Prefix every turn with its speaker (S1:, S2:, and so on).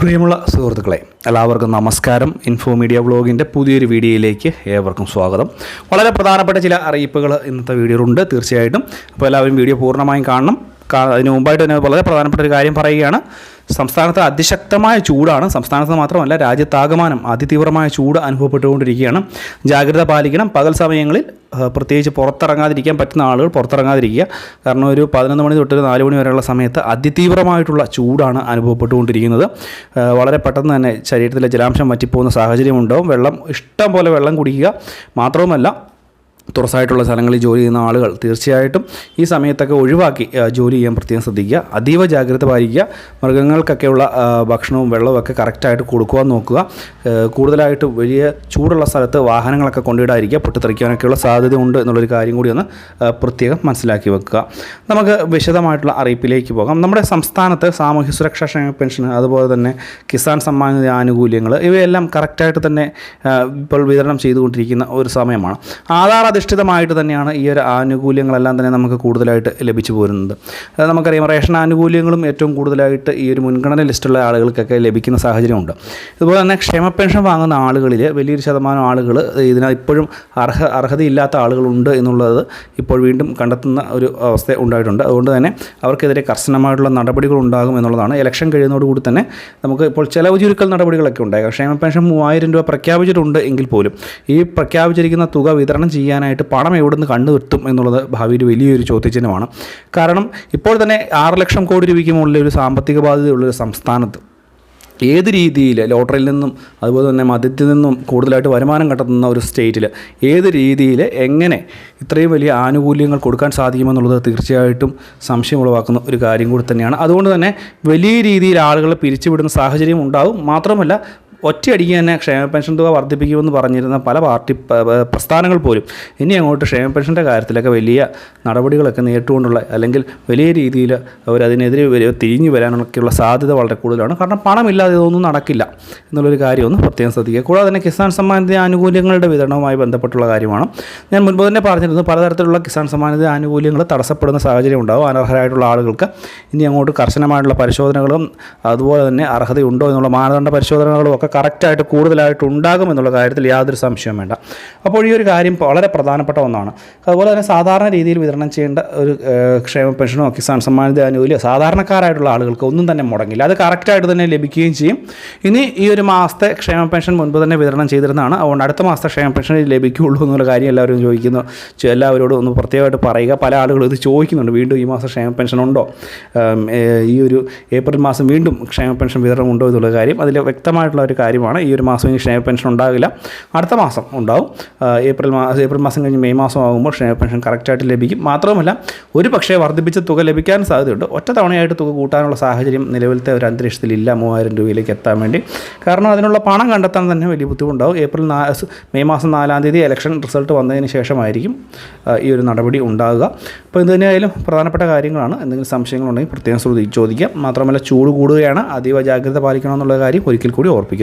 S1: പ്രിയമുള്ള സുഹൃത്തുക്കളെ, എല്ലാവർക്കും നമസ്കാരം. ഇൻഫോ മീഡിയ വ്ളോഗിൻ്റെ പുതിയൊരു വീഡിയോയിലേക്ക് ഏവർക്കും സ്വാഗതം. വളരെ പ്രധാനപ്പെട്ട ചില അറിയിപ്പുകൾ ഇന്നത്തെ വീഡിയോയിലുണ്ട് തീർച്ചയായിട്ടും. അപ്പോൾ എല്ലാവരും വീഡിയോ പൂർണ്ണമായും കാണണം. അതിന് മുമ്പായിട്ട് തന്നെ വളരെ പ്രധാനപ്പെട്ട ഒരു കാര്യം പറയുകയാണ്. സംസ്ഥാനത്ത് അതിശക്തമായ ചൂടാണ്. സംസ്ഥാനത്ത് മാത്രമല്ല, രാജ്യത്താകമാനം അതിതീവ്രമായ ചൂട് അനുഭവപ്പെട്ടുകൊണ്ടിരിക്കുകയാണ്. ജാഗ്രത പാലിക്കണം. പകൽ സമയങ്ങളിൽ പ്രത്യേകിച്ച് പുറത്തിറങ്ങാതിരിക്കാൻ പറ്റുന്ന ആളുകൾ പുറത്തിറങ്ങാതിരിക്കുക. കാരണം ഒരു 11 മണി തൊട്ട് 4 മണി വരെയുള്ള സമയത്ത് അതിതീവ്രമായിട്ടുള്ള ചൂടാണ് അനുഭവപ്പെട്ടുകൊണ്ടിരിക്കുന്നത്. വളരെ പെട്ടെന്ന് തന്നെ ശരീരത്തിലെ ജലാംശം വറ്റിപ്പോകുന്ന സാഹചര്യം ഉണ്ടാവും. ഇഷ്ടം പോലെ വെള്ളം കുടിക്കുക. മാത്രവുമല്ല, തുറസായിട്ടുള്ള സ്ഥലങ്ങളിൽ ജോലി ചെയ്യുന്ന ആളുകൾ തീർച്ചയായിട്ടും ഈ സമയത്തൊക്കെ ഒഴിവാക്കി ജോലി ചെയ്യാൻ പ്രത്യേകം ശ്രദ്ധിക്കുക. അതീവ ജാഗ്രത പാലിക്കുക. മൃഗങ്ങൾക്കൊക്കെയുള്ള ഭക്ഷണവും വെള്ളവും ഒക്കെ കറക്റ്റായിട്ട് കൊടുക്കുവാൻ നോക്കുക. കൂടുതലായിട്ട് വലിയ ചൂടുള്ള സ്ഥലത്ത് വാഹനങ്ങളൊക്കെ കൊണ്ടിടാതിരിക്കുക. പൊട്ടിത്തെറിക്കാനൊക്കെയുള്ള സാധ്യത ഉണ്ട് എന്നുള്ളൊരു കാര്യം കൂടി ഒന്ന് പ്രത്യേകം മനസ്സിലാക്കി വെക്കുക. നമുക്ക് വിശദമായിട്ടുള്ള അറിയിപ്പിലേക്ക് പോകാം. നമ്മുടെ സംസ്ഥാനത്ത് സാമൂഹ്യ സുരക്ഷാ ക്ഷേമ പെൻഷൻ, അതുപോലെ തന്നെ കിസാൻ സമ്മാൻ നിധി ആനുകൂല്യങ്ങൾ, ഇവയെല്ലാം കറക്റ്റായിട്ട് തന്നെ ഇപ്പോൾ വിതരണം ചെയ്തുകൊണ്ടിരിക്കുന്ന ഒരു സമയമാണ്. ആധാർ അധിഷ്ഠിതമായിട്ട് തന്നെയാണ് ഈ ഒരു ആനുകൂല്യങ്ങളെല്ലാം തന്നെ നമുക്ക് കൂടുതലായിട്ട് ലഭിച്ചു പോരുന്നത്. നമുക്കറിയാം, റേഷൻ ആനുകൂല്യങ്ങളും ഏറ്റവും കൂടുതലായിട്ട് ഈ ഒരു മുൻഗണന ലിസ്റ്റുള്ള ആളുകൾക്കൊക്കെ ലഭിക്കുന്ന സാഹചര്യമുണ്ട്. ഇതുപോലെ തന്നെ ക്ഷേമ പെൻഷൻ വാങ്ങുന്ന ആളുകളിൽ വലിയൊരു ശതമാനം ആളുകൾ ഇപ്പോഴും അർഹതയില്ലാത്ത ആളുകളുണ്ട് എന്നുള്ളത് ഇപ്പോൾ വീണ്ടും കണ്ടെത്തുന്ന ഒരു അവസ്ഥ ഉണ്ടായിട്ടുണ്ട്. അതുകൊണ്ട് തന്നെ അവർക്കെതിരെ കർശനമായിട്ടുള്ള നടപടികൾ ഉണ്ടാകും എന്നുള്ളതാണ്. ഇലക്ഷൻ കഴിയുന്നതോടുകൂടി തന്നെ നമുക്ക് ഇപ്പോൾ ചിലവ് ചുരുക്കൽ നടപടികളൊക്കെ ഉണ്ടായേക്കാം. ക്ഷേമ പെൻഷൻ 3000 രൂപ പ്രഖ്യാപിച്ചിട്ടുണ്ട് എങ്കിൽ പോലും ഈ പ്രഖ്യാപിച്ചിരിക്കുന്ന തുക വിതരണം ചെയ്യാനായിട്ട് പണം എവിടെ നിന്ന് കണ്ടുവെത്തും എന്നുള്ളത് ഭാവിയിൽ വലിയൊരു ചോദ്യചിഹ്നമാണ്. കാരണം ഇപ്പോൾ തന്നെ 6 ലക്ഷം കോടി രൂപയ്ക്ക് മുകളിൽ ഒരു സാമ്പത്തിക ബാധ്യതയുള്ളൊരു സംസ്ഥാനത്ത് ഏത് രീതിയിൽ ലോട്ടറിയിൽ നിന്നും അതുപോലെ തന്നെ മദ്യത്തിൽ നിന്നും കൂടുതലായിട്ട് വരുമാനം കണ്ടെത്തുന്ന ഒരു സ്റ്റേറ്റിൽ ഏത് രീതിയിൽ എങ്ങനെ ഇത്രയും വലിയ ആനുകൂല്യങ്ങൾ കൊടുക്കാൻ സാധിക്കുമെന്നുള്ളത് തീർച്ചയായിട്ടും സംശയം ഉളവാക്കുന്ന ഒരു കാര്യം കൂടി തന്നെയാണ്. അതുകൊണ്ട് തന്നെ വലിയ രീതിയിൽ ആളുകളെ പിരിച്ചുവിടുന്ന സാഹചര്യം ഉണ്ടാവും. മാത്രമല്ല, ഒറ്റയടിക്ക് തന്നെ ക്ഷേമ പെൻഷൻ തുക വർദ്ധിപ്പിക്കുമെന്ന് പറഞ്ഞിരുന്ന പല പാർട്ടി പ്രസ്ഥാനങ്ങൾ പോലും ഇനി അങ്ങോട്ട് ക്ഷേമ പെൻഷൻ്റെ കാര്യത്തിലൊക്കെ വലിയ നടപടികളൊക്കെ നേരിട്ടുകൊണ്ടുള്ള, അല്ലെങ്കിൽ വലിയ രീതിയിൽ അവരതിനെതിരെ തിരിഞ്ഞു വരാനൊക്കെയുള്ള സാധ്യത വളരെ കൂടുതലാണ്. കാരണം പണമില്ലാതെ ഇതൊന്നും നടക്കില്ല എന്നുള്ളൊരു കാര്യം ഒന്ന് പ്രത്യേകം ശ്രദ്ധിക്കുക. കൂടാതെ തന്നെ കിസാൻ സമ്മാൻ നിധി ആനുകൂല്യങ്ങളുടെ വിതരണവുമായി ബന്ധപ്പെട്ടുള്ള കാര്യമാണ്. ഞാൻ മുൻപ് തന്നെ പറഞ്ഞിരുന്നു, പലതരത്തിലുള്ള കിസാൻ സമ്മാൻ നിധി ആനുകൂല്യങ്ങൾ തടസ്സപ്പെടുന്ന സാഹചര്യം ഉണ്ടാകും. അനർഹരായിട്ടുള്ള ആളുകൾക്ക് ഇനി അങ്ങോട്ട് കർശനമായിട്ടുള്ള പരിശോധനകളും അതുപോലെ തന്നെ അർഹതയുണ്ടോ എന്നുള്ള മാനദണ്ഡ പരിശോധനകളും ഒക്കെ കറക്റ്റായിട്ട് കൂടുതലായിട്ട് ഉണ്ടാകും എന്നുള്ള കാര്യത്തിൽ യാതൊരു സംശയവും വേണ്ട. അപ്പോൾ ഈ ഒരു കാര്യം വളരെ പ്രധാനപ്പെട്ട ഒന്നാണ്. അതുപോലെ തന്നെ സാധാരണ രീതിയിൽ വിതരണം ചെയ്യേണ്ട ഒരു ക്ഷേമ പെൻഷനോ കിസാൻ സമ്മാൻ നിധി ആനുകൂല്യമോ സാധാരണക്കാരായിട്ടുള്ള ആളുകൾക്ക് ഒന്നും തന്നെ മുടങ്ങില്ല. അത് കറക്റ്റായിട്ട് തന്നെ ലഭിക്കുകയും ചെയ്യും. ഇനി ഈ ഒരു മാസത്തെ ക്ഷേമ പെൻഷൻ മുൻപ് തന്നെ വിതരണം ചെയ്തിരുന്നതാണ്. അതുകൊണ്ട് അടുത്ത മാസത്തെ ക്ഷേമ പെൻഷൻ ലഭിക്കുകയുള്ളൂ എന്നുള്ള കാര്യം എല്ലാവരും ചോദിക്കുന്നു. എല്ലാവരോടും ഒന്ന് പ്രത്യേകമായിട്ട് പറയുക. പല ആളുകളും ഇത് ചോദിക്കുന്നുണ്ട്, വീണ്ടും ഈ മാസം ക്ഷേമ പെൻഷൻ ഉണ്ടോ, ഈ ഒരു ഏപ്രിൽ മാസം വീണ്ടും ക്ഷേമ പെൻഷൻ വിതരണം ഉണ്ടോ എന്നുള്ള കാര്യം അതിൽ വ്യക്തമായിട്ടുള്ള ഒരു കാര്യമാണ്. ഈ ഒരു മാസം ഇനി ക്ഷേമ പെൻഷൻ ഉണ്ടാകില്ല, അടുത്ത മാസം ഉണ്ടാവും. ഏപ്രിൽ മാസം കഴിഞ്ഞ് മെയ് മാസം ആകുമ്പോൾ ക്ഷേമ പെൻഷൻ കറക്റ്റായിട്ട് ലഭിക്കും. മാത്രമല്ല, ഒരു പക്ഷേ വർദ്ധിപ്പിച്ച തുക ലഭിക്കാൻ സാധ്യതയുണ്ട്. ഒറ്റ തവണയായിട്ട് തുക കൂട്ടാനുള്ള സാഹചര്യം നിലവിലത്തെ ഒരു അന്തരീക്ഷത്തിലില്ല 3000 രൂപയിലേക്ക് എത്താൻ വേണ്ടി. കാരണം അതിനുള്ള പണം കണ്ടെത്താൻ തന്നെ വലിയ ബുദ്ധിമുട്ടാവും. മെയ് മാസം 4-ാം തീയതി ഇലക്ഷൻ റിസൾട്ട് വന്നതിന് ശേഷമായിരിക്കും ഈ ഒരു നടപടി ഉണ്ടാകുക. അപ്പോൾ ഇത് തന്നെയായാലും പ്രധാനപ്പെട്ട കാര്യങ്ങളാണ്. എന്തെങ്കിലും സംശയങ്ങളുണ്ടെങ്കിൽ പ്രത്യേകം ചോദിക്കാം. മാത്രമല്ല, ചൂട് കൂടുകയാണ്, അതീവ ജാഗ്രത പാലിക്കണമെന്നുള്ള കാര്യം ഒരിക്കൽ കൂടി ഓർപ്പിക്കുന്നു.